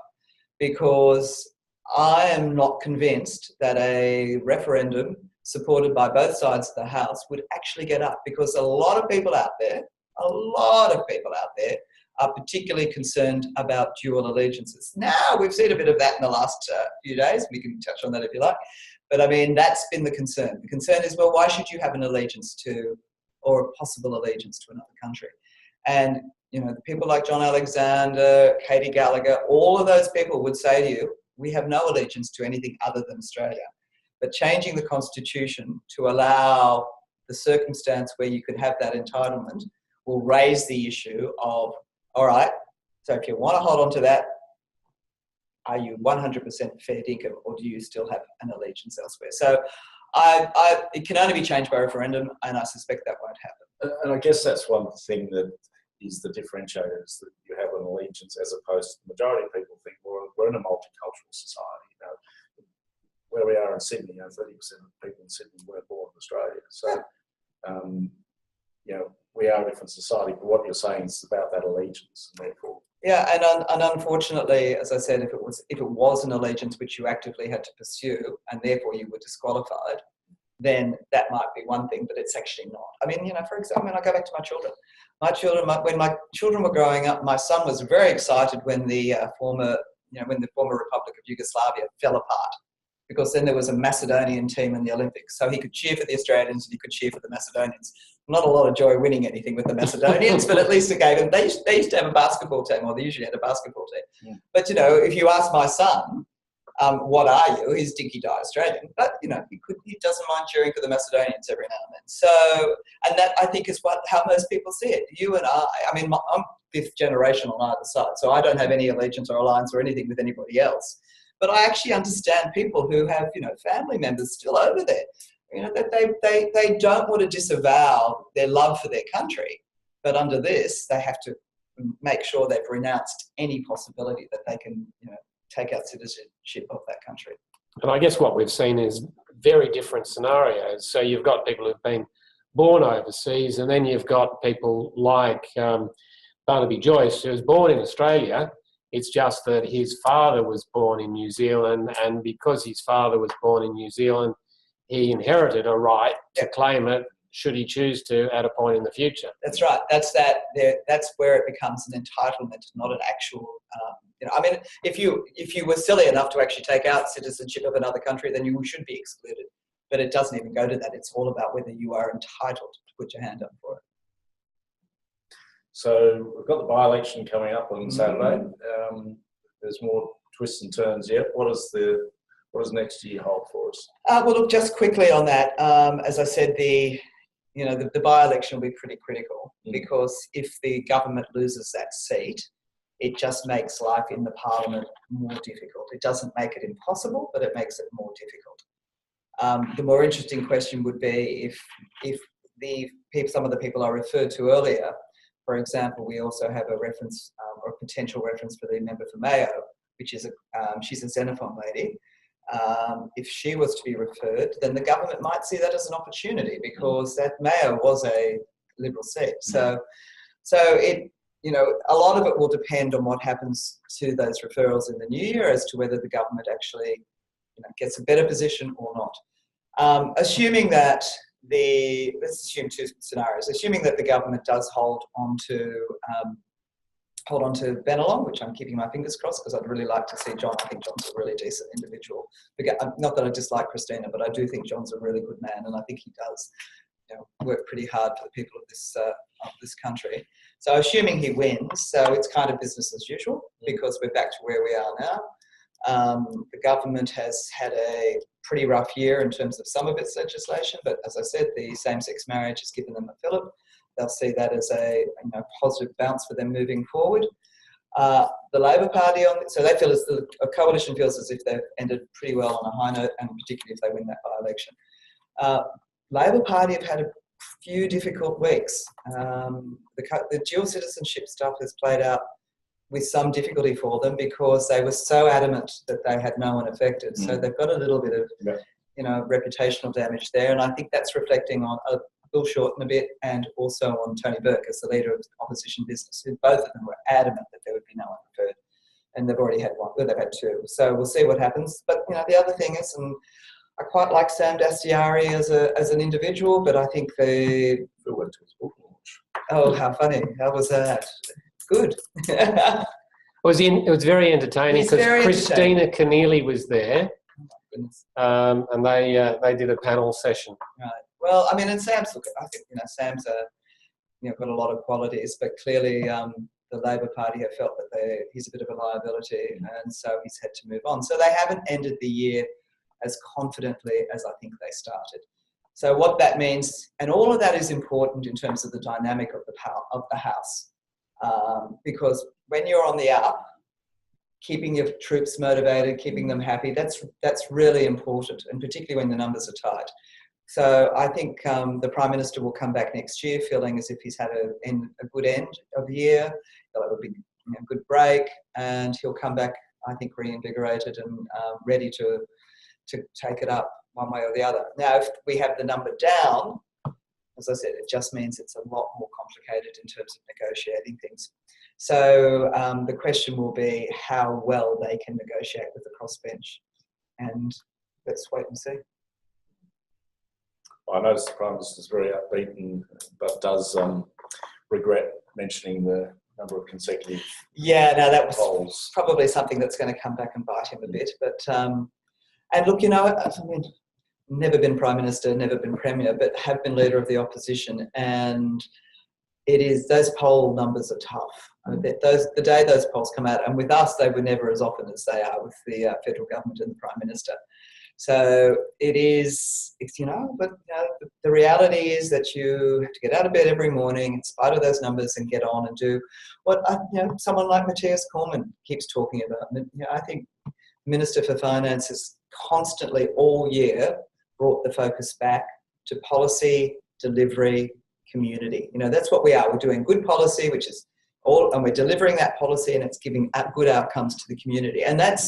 because I am not convinced that a referendum supported by both sides of the House would actually get up, because a lot of people out there are particularly concerned about dual allegiances. Now, we've seen a bit of that in the last few days. We can touch on that if you like. But I mean, that's been the concern. The concern is, well, why should you have an allegiance to, or a possible allegiance to another country? And the people like John Alexander, Katie Gallagher, all of those people would say to you, we have no allegiance to anything other than Australia. But changing the constitution to allow the circumstance where you could have that entitlement will raise the issue of, all right, so if you want to hold on to that, are you 100% fair dinkum, or do you still have an allegiance elsewhere? So it can only be changed by referendum, and I suspect that won't happen. And I guess that's one thing that is the differentiator, is that you have an allegiance, as opposed to the majority of people think, well, we're in a multicultural society. Where we are in Sydney, 30% of people in Sydney weren't born in Australia. So, we are a different society, but what you're saying is about that allegiance, and therefore. Yeah, and unfortunately, as I said, if it was an allegiance which you actively had to pursue, and therefore you were disqualified, then that might be one thing, but it's actually not. I mean, for example, I go back to my children. When my children were growing up, my son was very excited when the former Republic of Yugoslavia fell apart, because then there was a Macedonian team in the Olympics, so he could cheer for the Australians and he could cheer for the Macedonians. Not a lot of joy winning anything with the Macedonians, but at least it gave them. They used to have a basketball team, or they usually had a basketball team. Yeah. But if you ask my son, what are you? He's dinky-die Australian, but he doesn't mind cheering for the Macedonians every now and then. So, and that I think is how most people see it. You and I mean, I'm fifth generation on either side, so I don't have any allegiance or alliance or anything with anybody else. But I actually understand people who have, family members still over there, that they don't want to disavow their love for their country. But under this, they have to make sure they've renounced any possibility that they can, take out citizenship of that country. And I guess what we've seen is very different scenarios. So you've got people who've been born overseas, and then you've got people like Barnaby Joyce, who was born in Australia. It's just that his father was born in New Zealand, and because his father was born in New Zealand, he inherited a right to claim it should he choose to at a point in the future. That's right. That's where it becomes an entitlement, not an actual. If you were silly enough to actually take out citizenship of another country, then you should be excluded. But it doesn't even go to that. It's all about whether you are entitled to put your hand up for it. So we've got the by-election coming up on Saturday. There's more twists and turns yet. What does next year hold for us? Well, look, just quickly on that. As I said, the by-election will be pretty critical, because if the government loses that seat, it just makes life in the parliament more difficult. It doesn't make it impossible, but it makes it more difficult. The more interesting question would be if some of the people I referred to earlier. For example, we also have a reference or a potential reference for the member for Mayo, which is she's a Xenophon lady. If she was to be referred, then the government might see that as an opportunity, because that Mayo was a Liberal seat. So it, a lot of it will depend on what happens to those referrals in the new year as to whether the government actually, gets a better position or not. Assuming that let's assume two scenarios. Assuming that the government does hold on to Bennelong, which I'm keeping my fingers crossed, because I'd really like to see John. I think John's a really decent individual. Not that I dislike Christina, but I do think John's a really good man, and I think he does work pretty hard for the people of this country. So assuming he wins, so it's kind of business as usual, because we're back to where we are now. The government has had a pretty rough year in terms of some of its legislation, but as I said, the same-sex marriage has given them a fillip. They'll see that as a positive bounce for them moving forward. The Labor Party, so they feel a coalition feels as if they've ended pretty well on a high note, and particularly if they win that by-election. Labor Party have had a few difficult weeks. The dual citizenship stuff has played out with some difficulty for them, because they were so adamant that they had no one affected. So they've got a little bit of, reputational damage there. And I think that's reflecting on Bill Shorten a bit, and also on Tony Burke as the leader of opposition business, who both of them were adamant that there would be no one referred. And they've already had one, they've had two. So we'll see what happens. But, the other thing is, and I quite like Sam Dastyari as an individual, but I think Phil went to his book launch. Oh, how funny. How was that? Good. It was very entertaining, because Christina Keneally was there, and they did a panel session. Right. Well, and Sam's, I think, Sam's got a lot of qualities, but clearly the Labor Party have felt that he's a bit of a liability, and so he's had to move on. So they haven't ended the year as confidently as I think they started. So what that means, and all of that is important in terms of the dynamic of the House, because when you're on the up, keeping your troops motivated, keeping them happy, that's really important, and particularly when the numbers are tight. So I think the Prime Minister will come back next year feeling as if he's had a good end of the year. He'll have a big, good break, and he'll come back, I think, reinvigorated and ready to take it up one way or the other. Now, if we have the number down, as I said, it just means it's a lot more complicated in terms of negotiating things. So the question will be how well they can negotiate with the crossbench, and let's wait and see. I noticed the Prime Minister is very upbeat, but does regret mentioning the number of consecutive that was polls. Probably something that's going to come back and bite him a bit. But and look, I mean, never been Prime Minister, never been Premier, but have been Leader of the Opposition, and those poll numbers are tough. I mean, the day those polls come out, and with us, they were never as often as they are with the federal government and the Prime Minister. So it's but the reality is that you have to get out of bed every morning in spite of those numbers and get on and do what someone like Matthias Cormann keeps talking about. I think Minister for Finance has constantly all year brought the focus back to policy, delivery, community. That's what we are. We're doing good policy, which is and we're delivering that policy, and it's giving good outcomes to the community. And that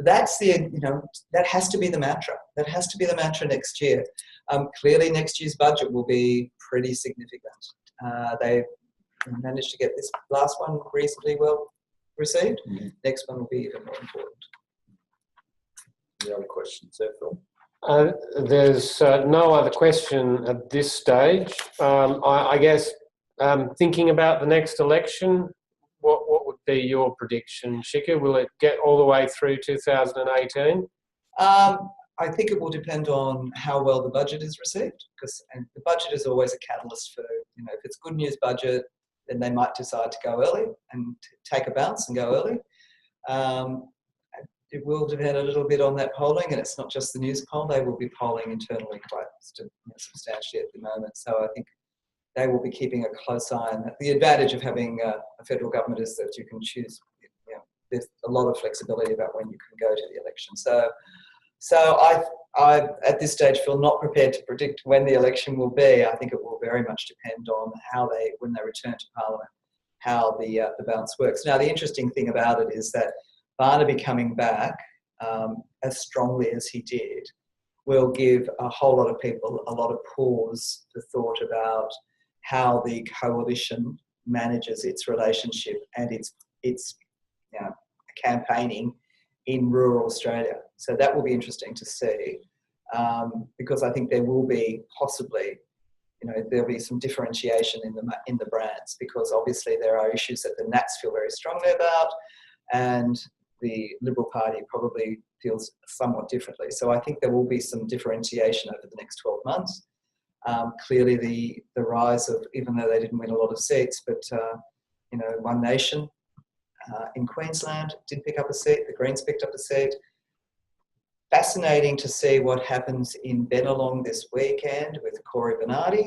has to be the mantra. That has to be the mantra next year. Clearly, next year's budget will be pretty significant. They managed to get this last one reasonably well received. Mm-hmm. Next one will be even more important. Any other questions there, Phil? There's no other question at this stage. I guess thinking about the next election, what would be your prediction, Shika? Will it get all the way through 2018? I think it will depend on how well the budget is received, because the budget is always a catalyst for, if it's good news budget, then they might decide to go early and take a bounce and go early. It will depend a little bit on that polling, and it's not just the news poll. They will be polling internally quite substantially at the moment. So I think they will be keeping a close eye on that. The advantage of having a federal government is that you can choose, there's a lot of flexibility about when you can go to the election. So I at this stage feel not prepared to predict when the election will be. I think it will very much depend on when they return to Parliament, how the balance works. Now, the interesting thing about it is that Barnaby coming back as strongly as he did will give a whole lot of people a lot of pause for thought about how the coalition manages its relationship and its campaigning in rural Australia. So that will be interesting to see, because I think there will be possibly, there'll be some differentiation in the brands, because obviously there are issues that the Nats feel very strongly about, and the Liberal Party probably feels somewhat differently. So I think there will be some differentiation over the next 12 months. Clearly the rise of, even though they didn't win a lot of seats, but One Nation in Queensland did pick up a seat, the Greens picked up a seat. Fascinating to see what happens in Bennelong this weekend with Cory Bernardi,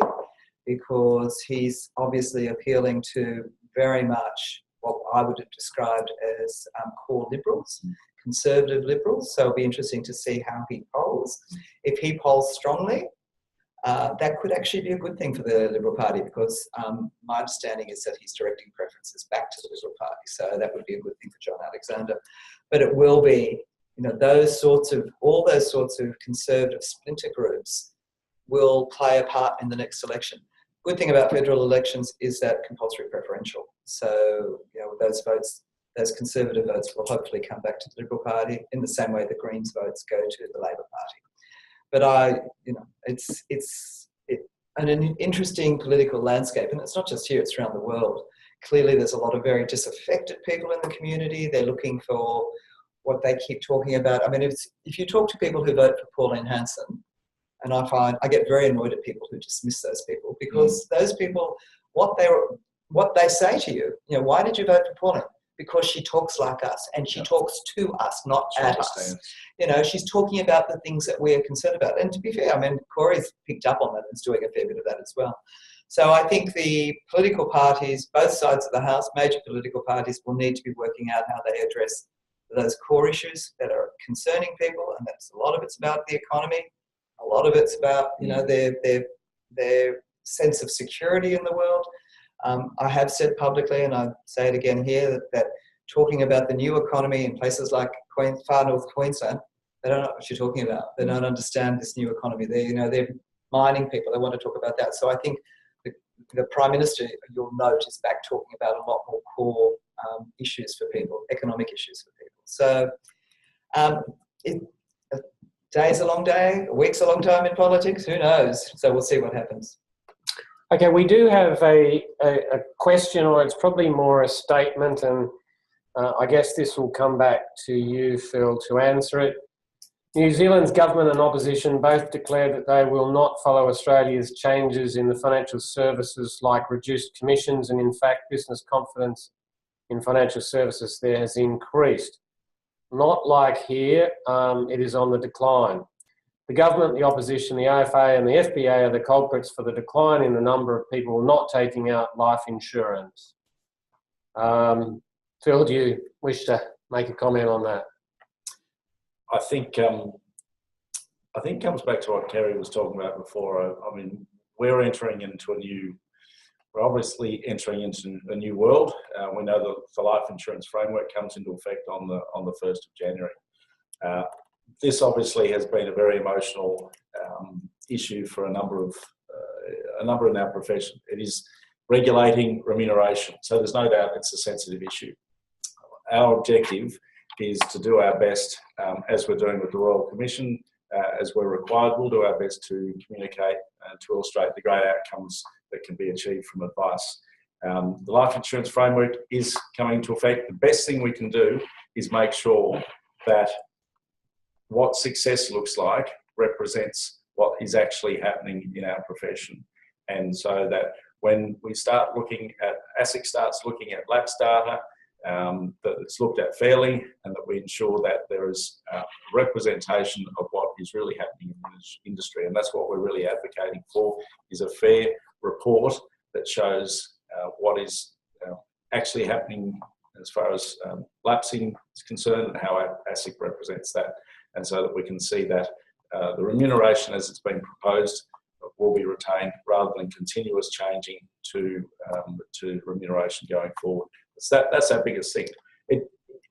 because he's obviously appealing to very much what I would have described as core Liberals, conservative Liberals. So it'll be interesting to see how he polls. If he polls strongly, that could actually be a good thing for the Liberal Party, because my understanding is that he's directing preferences back to the Liberal Party. So that would be a good thing for John Alexander. But it will be, all those sorts of conservative splinter groups will play a part in the next election. Good thing about federal elections is that compulsory preferential. So, those votes, those conservative votes will hopefully come back to the Liberal Party in the same way the Greens votes go to the Labor Party. But it's an interesting political landscape, and it's not just here, it's around the world. Clearly there's a lot of very disaffected people in the community. They're looking for what they keep talking about. I mean, if you talk to people who vote for Pauline Hanson, and I get very annoyed at people who dismiss those people, because those people what they say to you. You know, why did you vote for Pauline? Because she talks like us, and she talks to us, not at us. You know, she's talking about the things that we're concerned about. And to be fair, I mean, Corey's picked up on that and is doing a fair bit of that as well. So I think the political parties, both sides of the House, major political parties, will need to be working out how they address those core issues that are concerning people, and that's a lot of it's about the economy, a lot of it's about, you know, their sense of security in the world. I have said publicly, and I say it again here, that talking about the new economy in places like far north Queensland, they don't know what you're talking about. They don't understand this new economy. They're mining people. They want to talk about that. So I think the Prime Minister, you'll note, is back talking about a lot more core issues for people, economic issues for people. So a day's a long day, a week's a long time in politics, who knows? So we'll see what happens. Okay, we do have a question, or it's probably more a statement, and I guess this will come back to you, Phil, to answer it. New Zealand's government and opposition both declared that they will not follow Australia's changes in the financial services, like reduced commissions, and in fact business confidence in financial services there has increased. Not like here, it is on the decline. The government, the opposition, the AFA and the FBA are the culprits for the decline in the number of people not taking out life insurance. Phil, do you wish to make a comment on that? I think it comes back to what Kerry was talking about before. I mean, we're obviously entering into a new world. We know that the life insurance framework comes into effect on the 1st of January. This obviously has been a very emotional issue for a number in our profession. It is regulating remuneration, so there's no doubt it's a sensitive issue. Our objective is to do our best, as we're doing with the Royal Commission, as we're required. We'll do our best to communicate and to illustrate the great outcomes that can be achieved from advice. The life insurance framework is coming into effect. The best thing we can do is make sure that what success looks like represents what is actually happening in our profession. And so that when we start looking at, ASIC starts looking at lapse data, that it's looked at fairly, and that we ensure that there is representation of what is really happening in this industry. And that's what we're really advocating for, is a fair report that shows what is actually happening as far as lapsing is concerned, and how ASIC represents that. And so that we can see that the remuneration as it's been proposed will be retained, rather than continuous changing to remuneration going forward. That's our biggest thing.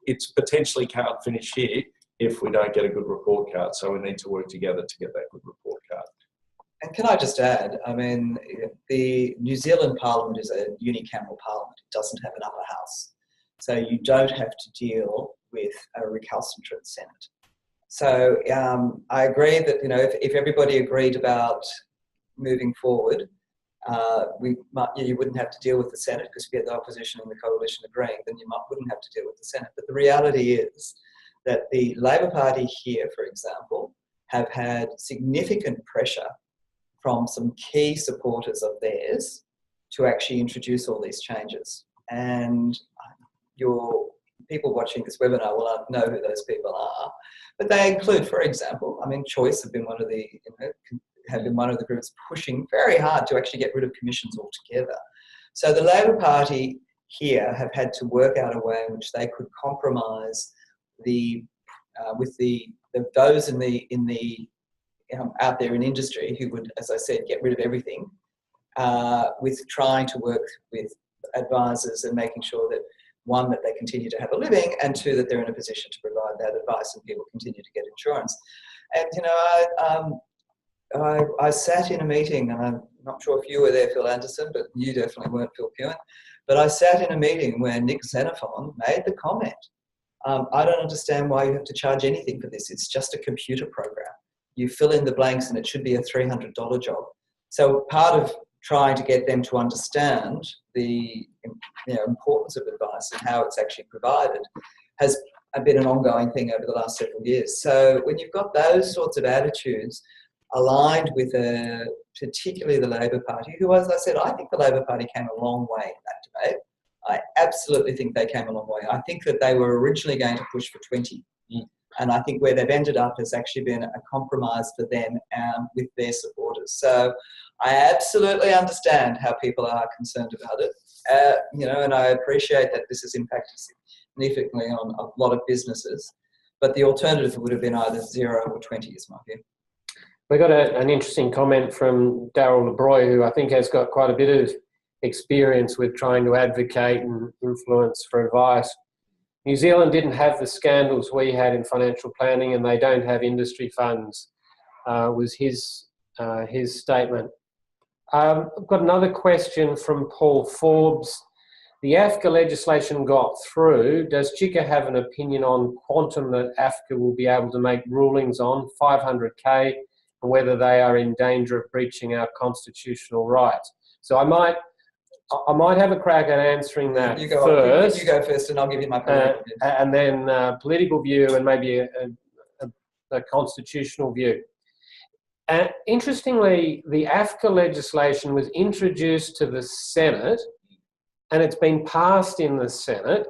It's potentially can't finish here if we don't get a good report card. So we need to work together to get that good report card. And can I just add, I mean, the New Zealand Parliament is a unicameral parliament. It doesn't have an upper house. So you don't have to deal with a recalcitrant Senate. So I agree that, you know, if everybody agreed about moving forward, you wouldn't have to deal with the Senate, because if you get the opposition and the coalition agreeing, then you wouldn't have to deal with the Senate. But the reality is that the Labor Party here, for example, have had significant pressure from some key supporters of theirs to actually introduce all these changes. And your people watching this webinar will know who those people are. But they include, for example, I mean, Choice have been one of the, have been one of the groups pushing very hard to actually get rid of commissions altogether. So the Labor Party here have had to work out a way in which they could compromise with those out there in industry who would, as I said, get rid of everything, with trying to work with advisors and making sure that, one, that they continue to have a living, and two, that they're in a position to provide that advice and people continue to get insurance. And, you know, I sat in a meeting, and I'm not sure if you were there, Phil Anderson, but you definitely weren't, Phil Pugin. But I sat in a meeting where Nick Xenophon made the comment, I don't understand why you have to charge anything for this. It's just a computer program. You fill in the blanks and it should be a $300 job. So part of trying to get them to understand the importance of advice and how it's actually provided has been an ongoing thing over the last several years. So when you've got those sorts of attitudes, aligned with particularly the Labor Party, who, as I said, I think the Labor Party came a long way in that debate. I absolutely think they came a long way. I think that they were originally going to push for 20. And I think where they've ended up has actually been a compromise for them with their supporters. So I absolutely understand how people are concerned about it, and I appreciate that this has impacted significantly on a lot of businesses. But the alternative would have been either 0 or 20, is my view. We got an interesting comment from Darryl LeBroy, who I think has got quite a bit of experience with trying to advocate and influence for advice. New Zealand didn't have the scandals we had in financial planning, and they don't have industry funds, was his statement. I've got another question from Paul Forbes. The AFCA legislation got through. Does Chika have an opinion on quantum that AFCA will be able to make rulings on, 500K, and whether they are in danger of breaching our constitutional rights? So I might have a crack at answering that first. You go first, and I'll give you my political view. And then political view, and maybe a constitutional view. Interestingly, the AFCA legislation was introduced to the Senate, and it's been passed in the Senate,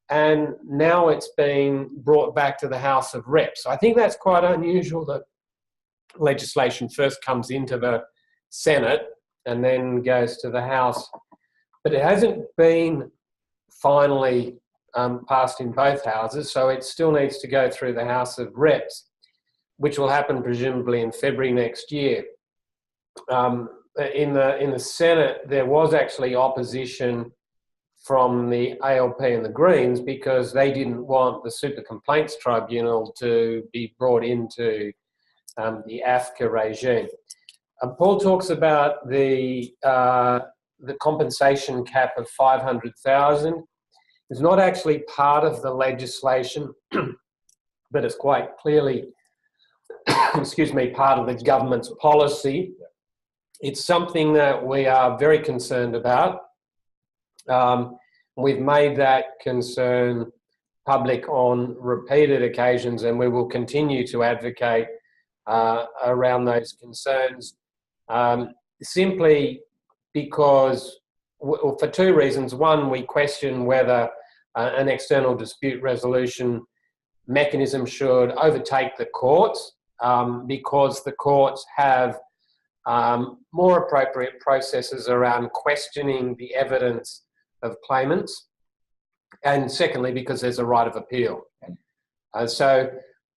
and now it's been brought back to the House of Reps. So I think that's quite unusual that legislation first comes into the Senate and then goes to the House. But it hasn't been finally passed in both houses, so it still needs to go through the House of Reps, which will happen presumably in February next year. In the Senate, there was actually opposition from the ALP and the Greens because they didn't want the Super Complaints Tribunal to be brought into the AFCA regime. Paul talks about the compensation cap of 500,000. It's not actually part of the legislation, but it's quite clearly, part of the government's policy. It's something that we are very concerned about. We've made that concern public on repeated occasions, and we will continue to advocate around those concerns, simply because, for two reasons. One, we question whether an external dispute resolution mechanism should overtake the courts, because the courts have more appropriate processes around questioning the evidence of claimants, and secondly, because there's a right of appeal. So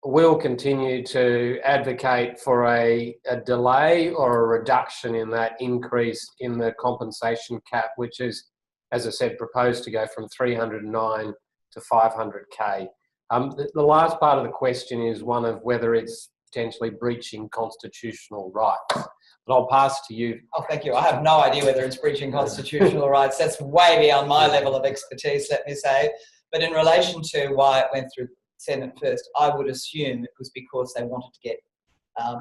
we'll continue to advocate for a delay or a reduction in that increase in the compensation cap, which is, as I said, proposed to go from 309 to 500K. The last part of the question is one of whether it's potentially breaching constitutional rights. But I'll pass to you. Oh, thank you. I have no idea whether it's breaching constitutional rights. That's way beyond my level of expertise, let me say. But in relation to why it went through Senate first, I would assume it was because they wanted to get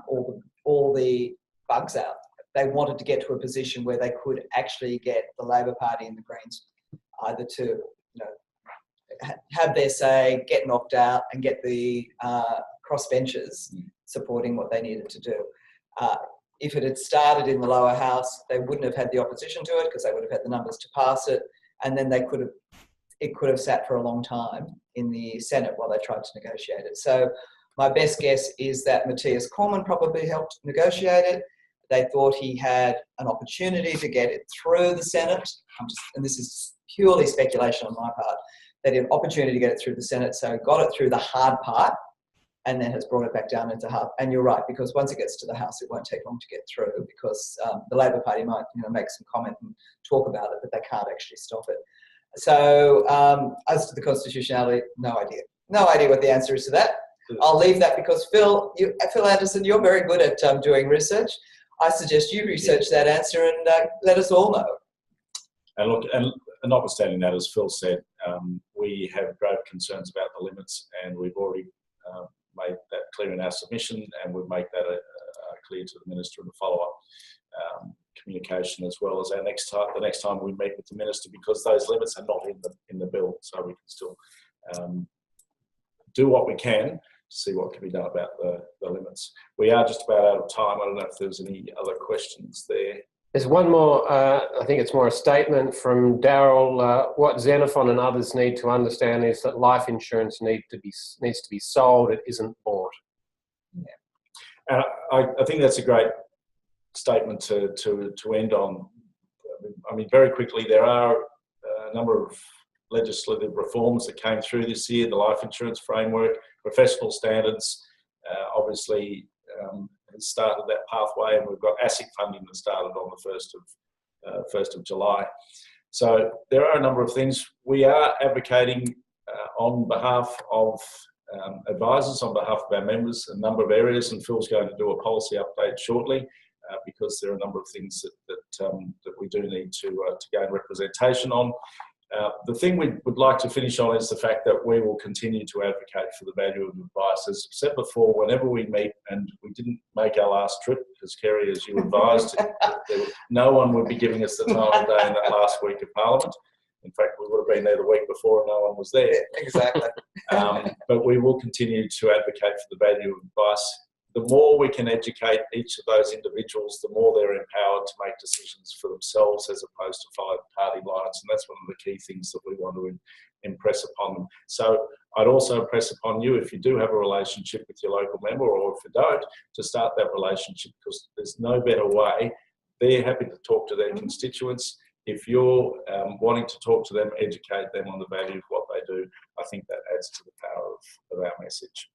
all the bugs out. They wanted to get to a position where they could actually get the Labor Party and the Greens either to have their say, get knocked out, and get the crossbenchers supporting what they needed to do. If it had started in the lower house, they wouldn't have had the opposition to it because they would have had the numbers to pass it, and then it could have sat for a long time in the Senate while they tried to negotiate it. So my best guess is that Matthias Cormann probably helped negotiate it. They thought he had an opportunity to get it through the Senate, and this is purely speculation on my part, that he had an opportunity to get it through the Senate, so got it through the hard part, and then has brought it back down into hard. And you're right, because once it gets to the House, it won't take long to get through, because the Labor Party might make some comment and talk about it, but they can't actually stop it. So as to the constitutionality, no idea. No idea what the answer is to that. I'll leave that because Phil Anderson, you're very good at doing research. I suggest you research that answer and let us all know. And look, and notwithstanding that, as Phil said, we have grave concerns about the limits, and we've already made that clear in our submission, and we'll make that clear to the Minister in the follow-up communication, as well as the next time we meet with the Minister, because those limits are not in the bill, so we can still do what we can to see what can be done about the limits. We are just about out of time. I don't know if there's any other questions there. There's one more, I think it's more a statement from Daryl. What Xenophon and others need to understand is that life insurance needs to be sold, it isn't bought. Yeah. I think that's a great statement to end on. I mean, very quickly, there are a number of legislative reforms that came through this year, the life insurance framework, professional standards, obviously has started that pathway, and we've got ASIC funding that started on the 1st of July. So there are a number of things. We are advocating on behalf of advisors, on behalf of our members, a number of areas, and Phil's going to do a policy update shortly because there are a number of things that we do need to gain representation on. The thing we would like to finish on is the fact that we will continue to advocate for the value of advice. As I said before, whenever we meet, and we didn't make our last trip, because Kerry, as you advised, no one would be giving us the time of day in that last week of Parliament. In fact, we would have been there the week before and no one was there. Exactly. But we will continue to advocate for the value of advice. The more we can educate each of those individuals, the more they're empowered to make decisions for themselves as opposed to follow party lines. And that's one of the key things that we want to impress upon them. So I'd also impress upon you, if you do have a relationship with your local member, or if you don't, to start that relationship, because there's no better way. They're happy to talk to their constituents. If you're wanting to talk to them, educate them on the value of what they do, I think that adds to the power of our message.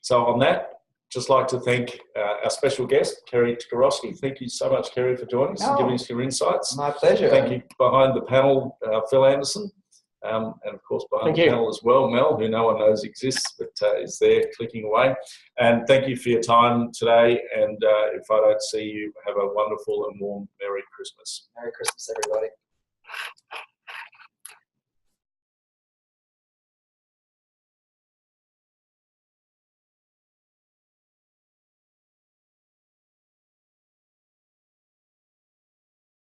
So on that, just like to thank our special guest, Kerry Tkaroski. Thank you so much, Kerry, for joining us and giving us your insights. My pleasure. Thank you behind the panel, Phil Anderson, and of course behind the panel as well, Mel, who no one knows exists, but is there clicking away. And thank you for your time today. And if I don't see you, have a wonderful and warm Merry Christmas. Merry Christmas, everybody.